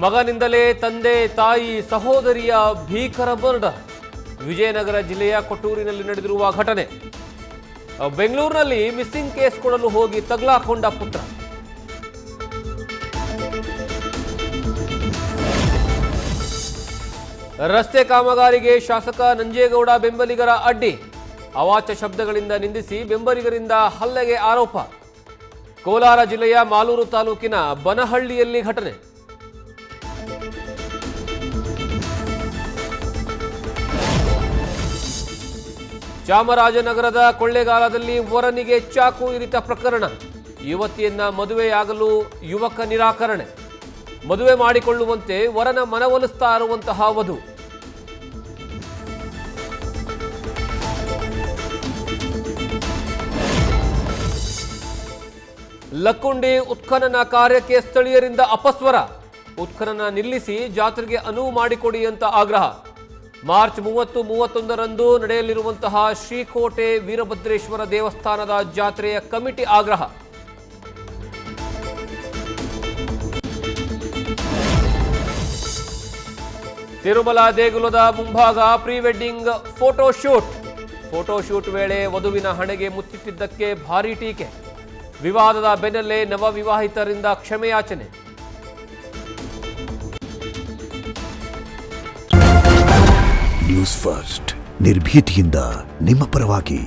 ಮಗನಿಂದಲೇ ತಂದೆ ತಾಯಿ ಸಹೋದರಿಯ ಭೀಕರ ಮರ್ಡರ್. ವಿಜಯನಗರ ಜಿಲ್ಲೆಯ ಕೊಟ್ಟೂರಿನಲ್ಲಿ ನಡೆದಿರುವ ಘಟನೆ. ಬೆಂಗಳೂರಿನಲ್ಲಿ ಮಿಸ್ಸಿಂಗ್ ಕೇಸ್ ಕೊಡಲು ಹೋಗಿ ತಗಲಾಕೊಂಡ ಪುತ್ರ. ರಸ್ತೆ ಕಾಮಗಾರಿಗೆ ಶಾಸಕ ನಂಜೇಗೌಡ ಬೆಂಬಲಿಗರ ಅಡ್ಡಿ. ಅವಾಚ್ಯ ಶಬ್ದಗಳಿಂದ ನಿಂದಿಸಿ ಬೆಂಬಲಿಗರಿಂದ ಹಲ್ಲೆಗೆ ಆರೋಪ. ಕೋಲಾರ ಜಿಲ್ಲೆಯ ಮಾಲೂರು ತಾಲೂಕಿನ ಬನಹಳ್ಳಿಯಲ್ಲಿ ಘಟನೆ. ಚಾಮರಾಜನಗರದ ಕೊಳ್ಳೇಗಾಲದಲ್ಲಿ ವರನಿಗೆ ಚಾಕು ಇರಿತ ಪ್ರಕರಣ. ಯುವತಿಯನ್ನ ಮದುವೆಯಾಗಲು ಯುವಕ ನಿರಾಕರಣೆ. ಮದುವೆ ಮಾಡಿಕೊಳ್ಳುವಂತೆ ವರನ ಮನವೊಲಿಸ್ತಾ ಇರುವಂತಹ ವಧು. ಲಕ್ಕುಂಡಿ ಉತ್ಖನನ ಕಾರ್ಯಕ್ಕೆ ಸ್ಥಳೀಯರಿಂದ ಅಪಸ್ವರ. ಉತ್ಖನನ ನಿಲ್ಲಿಸಿ ಜಾತ್ರೆಗೆ ಅನುವು ಮಾಡಿಕೊಡಿ ಅಂತ ಆಗ್ರಹ. ಮಾರ್ಚ್ 30, 31ರಂದು ನಡೆಯಲಿರುವಂತಹ ಶ್ರೀಕೋಟೆ ವೀರಭದ್ರೇಶ್ವರ ದೇವಸ್ಥಾನದ ಜಾತ್ರೆಯ ಕಮಿಟಿ ಆಗ್ರಹ. ತಿರುಮಲ ದೇಗುಲದ ಮುಂಭಾಗ ಪ್ರೀ ವೆಡ್ಡಿಂಗ್ ಫೋಟೋಶೂಟ್ ವೇಳೆ ವಧುವಿನ ಹಣೆಗೆ ಮುತ್ತಿಟ್ಟಿದ್ದಕ್ಕೆ ಭಾರೀ ಟೀಕೆ. ವಿವಾದದ ಬೆನ್ನಲ್ಲೇ ನವವಿವಾಹಿತರಿಂದ ಕ್ಷಮೆಯಾಚನೆ. ನ್ಯೂಸ್ ಫಸ್ಟ್ ನಿರ್ಭೀತಿಯಿಂದ ನಿಮ್ಮ ಪರವಾಗಿ.